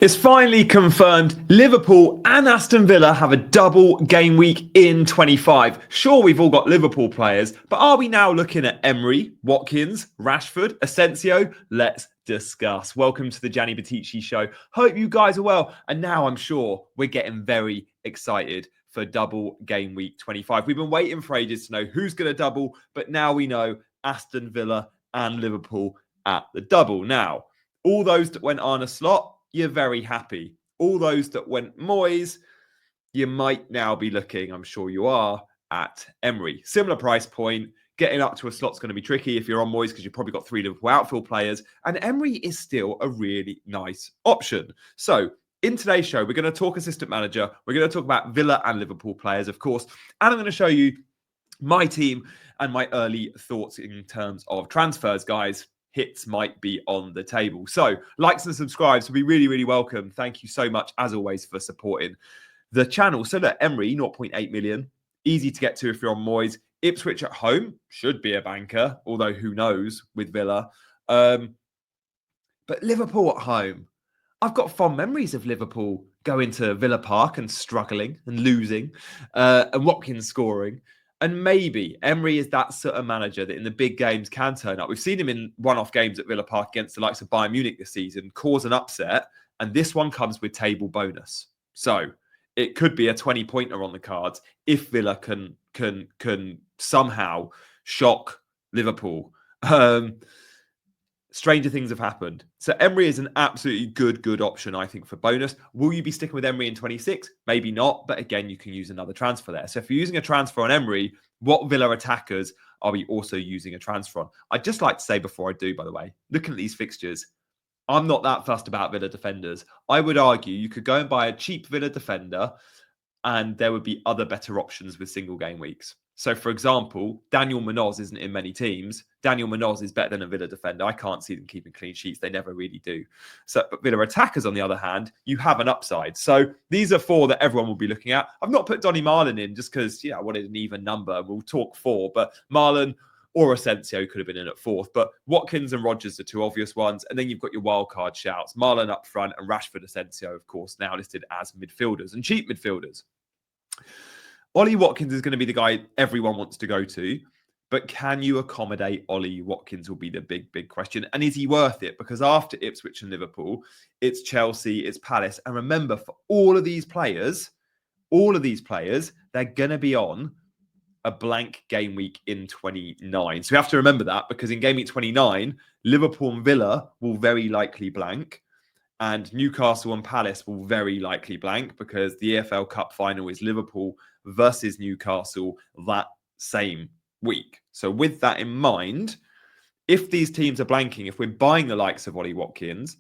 It's finally confirmed Liverpool and Aston Villa have a double game week in 25. Sure, we've all got Liverpool players, but are we now looking at Emery, Watkins, Rashford, Asensio? Let's discuss. Welcome to the Gianni Battici Show. Hope you guys are well. And now I'm sure we're getting very excited for double game week 25. We've been waiting for ages to know who's going to double, but now we know Aston Villa and Liverpool at the double. Now, all those that went on a slot, you're very happy. All those that went Moyes, you might now be looking, I'm sure you are, at Emery. Similar price point. Getting up to a slot's going to be tricky if you're on Moyes because you've probably got 3 Liverpool outfield players. And Emery is still a really nice option. So in today's show, we're going to talk assistant manager. We're going to talk about Villa and Liverpool players, of course. And I'm going to show you my team and my early thoughts in terms of transfers, guys. Hits might be on the table. So likes and subscribes will be really, really welcome. Thank you so much, as always, for supporting the channel. So look, Emery, 0.8 million. Easy to get to if you're on Moyes. Ipswich at home should be a banker, although who knows with Villa. But Liverpool at home. I've got fond memories of Liverpool going to Villa Park and struggling and losing and Watkins scoring. And maybe Emery is that sort of manager that in the big games can turn up. We've seen him in one-off games at Villa Park against the likes of Bayern Munich this season, cause an upset. And this one comes with table bonus. So it could be a 20-pointer on the cards if Villa can somehow shock Liverpool. Stranger things have happened. So Emery is an absolutely good option, I think, for bonus. Will you be sticking with Emery in 26? Maybe not. But again, you can use another transfer there. So if you're using a transfer on Emery, what Villa attackers are we also using a transfer on? I'd just like to say before I do, by the way, looking at these fixtures, I'm not that fussed about Villa defenders. I would argue you could go and buy a cheap Villa defender and there would be other better options with single game weeks. So, for example, Daniel Munoz isn't in many teams. Daniel Munoz is better than a Villa defender. I can't see them keeping clean sheets. They never really do. So, but Villa attackers, on the other hand, you have an upside. So these are 4 that everyone will be looking at. I've not put Donny Marlin in just because, I wanted an even number. We'll talk 4, but Marlin or Asensio could have been in at 4th. But Watkins and Rodgers are 2 obvious ones. And then you've got your wildcard shouts. Marlin up front and Rashford, Asensio, of course, now listed as midfielders and cheap midfielders. Ollie Watkins is going to be the guy everyone wants to go to, but can you accommodate Ollie Watkins will be the big question. And is he worth it? Because after Ipswich and Liverpool, it's Chelsea, it's Palace. And remember, for all of these players, they're going to be on a blank game week in 29. So we have to remember that because in game week 29, Liverpool and Villa will very likely blank. And Newcastle and Palace will very likely blank because the EFL Cup final is Liverpool versus Newcastle that same week. So with that in mind, if these teams are blanking, if we're buying the likes of Ollie Watkins,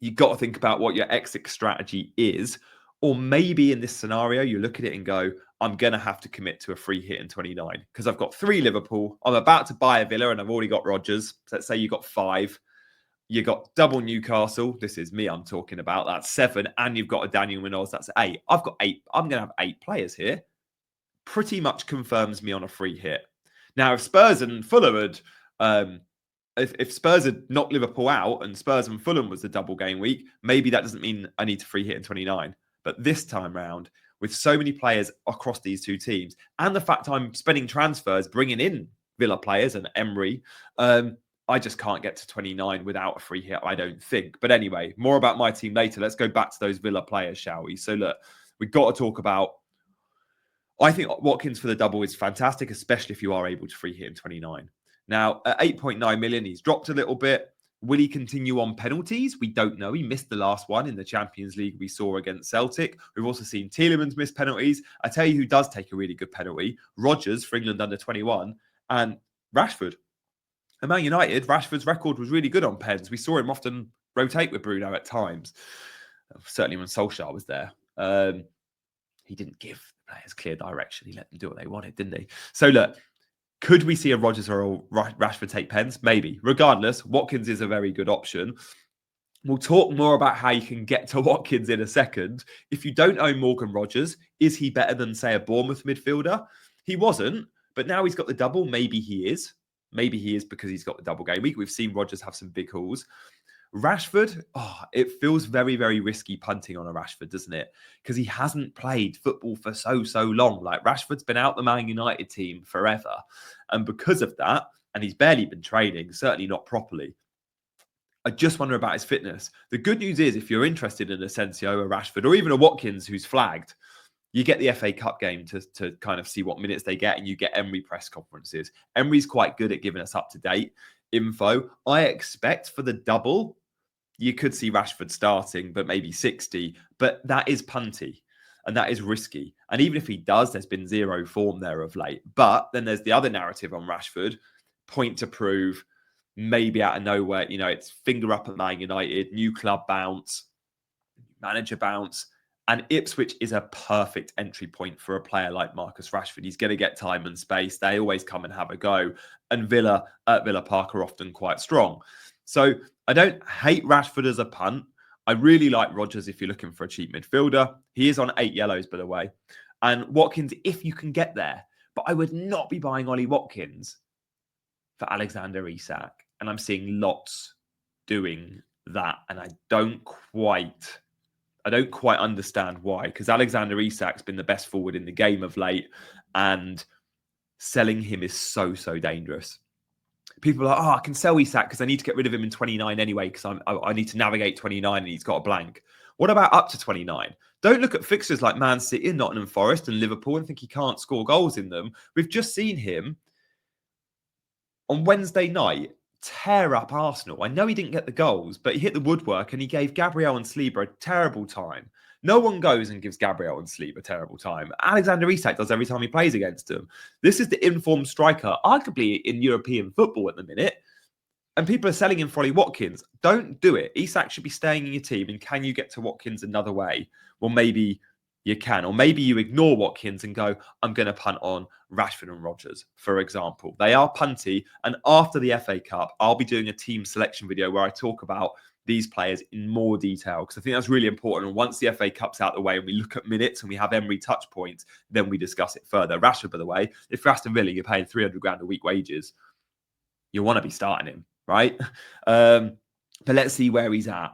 you've got to think about what your exit strategy is. Or maybe in this scenario, you look at it and go, I'm going to have to commit to a free hit in 29 because I've got 3 Liverpool. I'm about to buy a Villa and I've already got Rodgers. So let's say you got 5. You got double Newcastle. This is me I'm talking about. That's 7. And you've got a Daniel Munoz. That's 8. I've got 8. I'm going to have 8 players here. Pretty much confirms me on a free hit. Now, if Spurs and Fulham had... if Spurs had knocked Liverpool out and Spurs and Fulham was the double game week, maybe that doesn't mean I need to free hit in 29. But this time round, with so many players across these 2 teams, and the fact I'm spending transfers, bringing in Villa players and Emery... I just can't get to 29 without a free hit, I don't think. But anyway, more about my team later. Let's go back to those Villa players, shall we? So look, we've got to talk about... I think Watkins for the double is fantastic, especially if you are able to free hit in 29. Now, at 8.9 million, he's dropped a little bit. Will he continue on penalties? We don't know. He missed the last one in the Champions League we saw against Celtic. We've also seen Tielemans miss penalties. I tell you who does take a really good penalty. Rodgers for England under 21 and Rashford. At Man United, Rashford's record was really good on pens. We saw him often rotate with Bruno at times. Certainly when Solskjaer was there. He didn't give the players clear direction. He let them do what they wanted, didn't he? So look, could we see a Rodgers or a Rashford take pens? Maybe. Regardless, Watkins is a very good option. We'll talk more about how you can get to Watkins in a second. If you don't own Morgan Rodgers, is he better than, say, a Bournemouth midfielder? He wasn't, but now he's got the double. Maybe he is. Maybe he is because he's got the double game week. We've seen Rodgers have some big hauls. Rashford, it feels very, very risky punting on a Rashford, doesn't it? Because he hasn't played football for so long. Like, Rashford's been out the Man United team forever. And because of that, and he's barely been training, certainly not properly, I just wonder about his fitness. The good news is, if you're interested in Asensio, a Rashford, or even a Watkins who's flagged, you get the FA Cup game to kind of see what minutes they get, and you get Emery press conferences. Emery's quite good at giving us up-to-date info. I expect for the double, you could see Rashford starting, but maybe 60. But that is punty, and that is risky. And even if he does, there's been zero form there of late. But then there's the other narrative on Rashford, point to prove, maybe out of nowhere, it's finger up at Man United, new club bounce, manager bounce. And Ipswich is a perfect entry point for a player like Marcus Rashford. He's going to get time and space. They always come and have a go. And Villa at Villa Park are often quite strong. So I don't hate Rashford as a punt. I really like Rodgers if you're looking for a cheap midfielder. He is on 8 yellows, by the way. And Watkins, if you can get there. But I would not be buying Ollie Watkins for Alexander Isak. And I'm seeing lots doing that. And I don't quite understand why, because Alexander Isak's been the best forward in the game of late, and selling him is so dangerous. People are like, I can sell Isak because I need to get rid of him in 29 anyway, because I need to navigate 29 and he's got a blank. What about up to 29? Don't look at fixtures like Man City, Nottingham Forest and Liverpool and think he can't score goals in them. We've just seen him on Wednesday night tear up Arsenal. I know he didn't get the goals, but he hit the woodwork and he gave Gabriel and Saliba a terrible time. No one goes and gives Gabriel and Saliba a terrible time. Alexander Isak does every time he plays against them. This is the informed striker, arguably in European football at the minute. And people are selling him for Ollie Watkins. Don't do it. Isak should be staying in your team. And can you get to Watkins another way? Well, maybe you can. Or maybe you ignore Watkins and go, I'm going to punt on Rashford and Rodgers, for example. They are punty. And after the FA Cup, I'll be doing a team selection video where I talk about these players in more detail, because I think that's really important. And once the FA Cup's out the way and we look at minutes and we have Emery touch points, then we discuss it further. Rashford, by the way, if for Aston Villa, you're paying 300 grand a week wages, you want to be starting him, right? But let's see where he's at.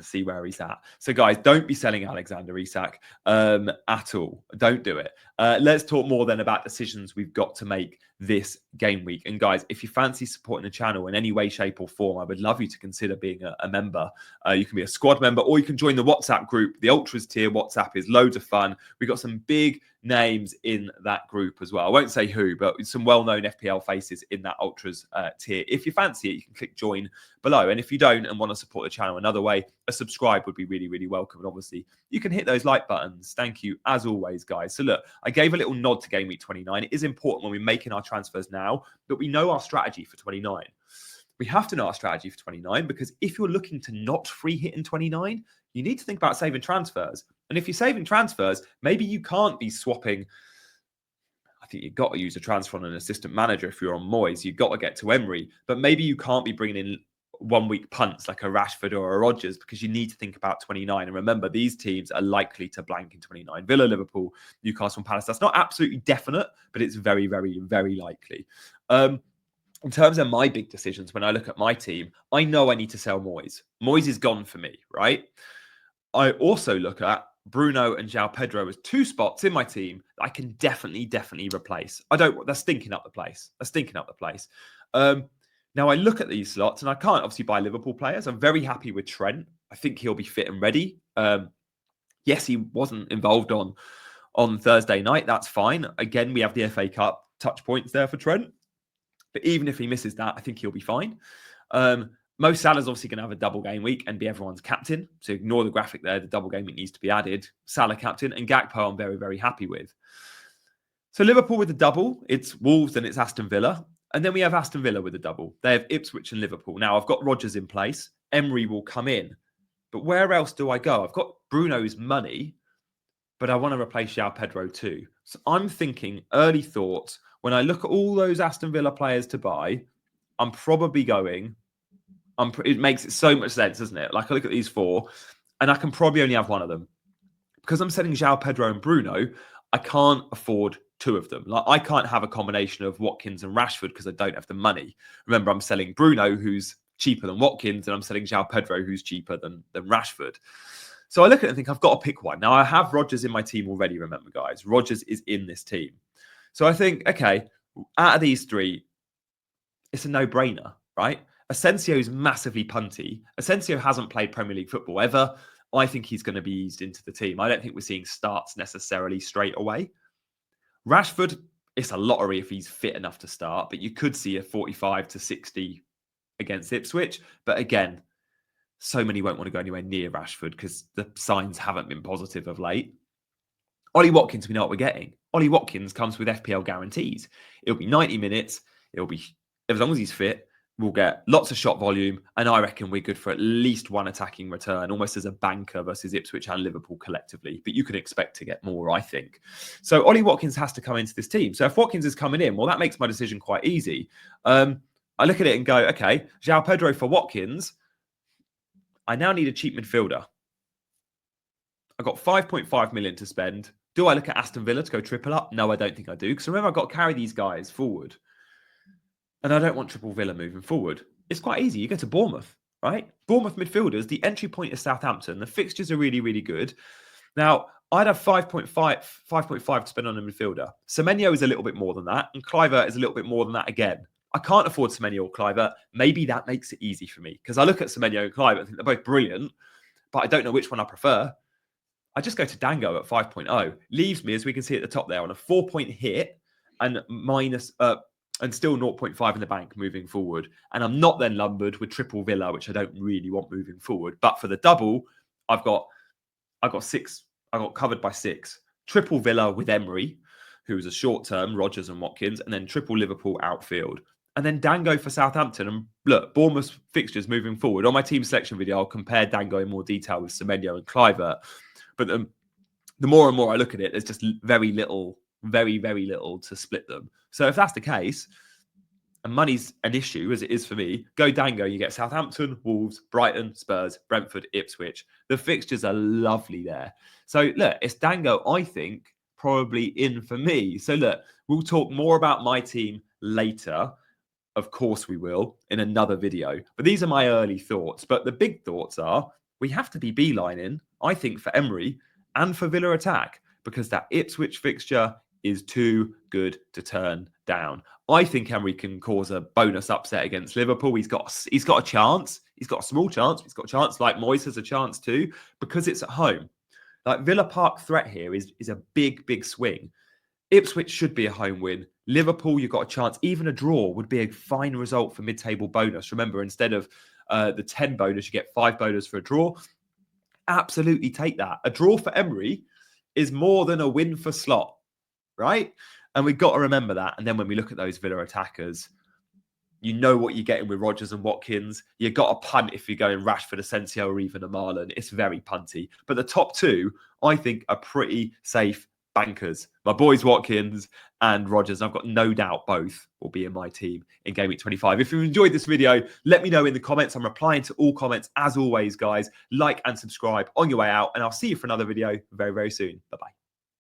So, guys, don't be selling Alexander Isak at all. Don't do it. Let's talk more then about decisions we've got to make this game week. And, guys, if you fancy supporting the channel in any way, shape or form, I would love you to consider being a member. You can be a squad member, or you can join the WhatsApp group. The Ultras tier WhatsApp is loads of fun. We've got some big names in that group as well. I won't say who, but some well-known FPL faces in that Ultras tier. If you fancy it, you can click join below. And if you don't and want to support the channel another way, a subscribe would be really welcome. And obviously, you can hit those like buttons. Thank you, as always, guys. So look, I gave a little nod to Game Week 29. It is important when we're making our transfers now that we know our strategy for 29. We have to know our strategy for 29, because if you're looking to not free hit in 29, you need to think about saving transfers. And if you're saving transfers, maybe you can't be swapping. I think you've got to use a transfer on an assistant manager if you're on Moyes. You've got to get to Emery. But maybe you can't be bringing in 1 week punts like a Rashford or a Rodgers, because you need to think about 29. And remember, these teams are likely to blank in 29. Villa, Liverpool, Newcastle and Palace. That's not absolutely definite, but it's very likely. In terms of my big decisions, when I look at my team, I know I need to sell Moyes. Moyes is gone for me, right? I also look at Bruno and João Pedro as 2 spots in my team that I can definitely replace. They're stinking up the place. Now I look at these slots and I can't obviously buy Liverpool players. I'm very happy with Trent. I think he'll be fit and ready. Yes, he wasn't involved on Thursday night. That's fine. Again, we have the FA Cup touch points there for Trent. But even if he misses that, I think he'll be fine. Mo Salah's obviously going to have a double game week and be everyone's captain. So ignore the graphic there. The double game week needs to be added. Salah captain, and Gakpo I'm very happy with. So Liverpool with the double. It's Wolves and it's Aston Villa. And then we have Aston Villa with a double. They have Ipswich and Liverpool. Now, I've got Rodgers in place. Emery will come in. But where else do I go? I've got Bruno's money, but I want to replace João Pedro too. So I'm thinking early thoughts. When I look at all those Aston Villa players to buy, I'm probably going... it makes it so much sense, doesn't it? Like, I look at these 4, and I can probably only have one of them. Because I'm selling João Pedro and Bruno, I can't afford 2 of them. Like, I can't have a combination of Watkins and Rashford because I don't have the money. Remember, I'm selling Bruno, who's cheaper than Watkins, and I'm selling João Pedro, who's cheaper than Rashford. So I look at it and think I've got to pick one. Now, I have Rodgers in my team already, remember, guys. Rodgers is in this team. So I think, okay, out of these three, it's a no-brainer, right? Asensio is massively punty. Asensio hasn't played Premier League football ever. I think he's going to be eased into the team. I don't think we're seeing starts necessarily straight away. Rashford, it's a lottery if he's fit enough to start, but you could see a 45 to 60 against Ipswich. But again, so many won't want to go anywhere near Rashford because the signs haven't been positive of late. Ollie Watkins, we know what we're getting. Ollie Watkins comes with FPL guarantees. It'll be 90 minutes. It'll be, as long as he's fit, we'll get lots of shot volume. And I reckon we're good for at least one attacking return, almost as a banker versus Ipswich and Liverpool collectively. But you can expect to get more, I think. So Ollie Watkins has to come into this team. So if Watkins is coming in, well, that makes my decision quite easy. I look at it and go, okay, João Pedro for Watkins. I now need a cheap midfielder. I've got 5.5 million to spend. Do I look at Aston Villa to go triple up? No, I don't think I do. Because remember, I've got to carry these guys forward. And I don't want triple Villa moving forward. It's quite easy. You go to Bournemouth, right? Bournemouth midfielders, the entry point is Southampton. The fixtures are really, really good. Now, I'd have 5.5 to spend on a midfielder. Semenyo is a little bit more than that. And Kluivert is a little bit more than that again. I can't afford Semenyo or Kluivert. Maybe that makes it easy for me. Because I look at Semenyo and Kluivert and think they're both brilliant. But I don't know which one I prefer. I just go to Dango at 5.0. Leaves me, as we can see at the top there, on a 4-point hit and and still 0.5 in the bank moving forward. And I'm not then lumbered with triple Villa, which I don't really want moving forward. But for the double, I've got 6. I got covered by 6. Triple Villa with Emery, who's a short-term, Rodgers and Watkins, and then triple Liverpool outfield. And then Dango for Southampton. And look, Bournemouth fixtures moving forward. On my team selection video, I'll compare Dango in more detail with Semenyo and Kluivert. But the more and more I look at it, there's just very little to split them. So if that's the case, and money's an issue, as it is for me, go Dango. You get Southampton, Wolves, Brighton, Spurs, Brentford, Ipswich. The fixtures are lovely there. So look, it's Dango, I think, probably in for me. So look, we'll talk more about my team later. Of course we will, in another video. But these are my early thoughts. But the big thoughts are, we have to be beelining, I think, for Emery and for Villa attack, because that Ipswich fixture is too good to turn down. I think Emery can cause a bonus upset against Liverpool. He's got a chance. He's got a small chance. He's got a chance like Moyes has a chance too, because it's at home. Like Villa Park threat here is a big swing. Ipswich should be a home win. Liverpool, you've got a chance. Even a draw would be a fine result for mid-table bonus. Remember, instead of the 10 bonus, you get 5 bonus for a draw. Absolutely take that. A draw for Emery is more than a win for Slot, right? And we've got to remember that. And then when we look at those Villa attackers, you know what you're getting with Rodgers and Watkins. You've got a punt if you're going Rashford, Asensio, or even a Marlon. It's very punty. But the top 2, I think, are pretty safe bankers. My boys Watkins and Rodgers. I've got no doubt both will be in my team in Game Week 25. If you enjoyed this video, let me know in the comments. I'm replying to all comments as always, guys. Like and subscribe on your way out, and I'll see you for another video very, very soon. Bye-bye.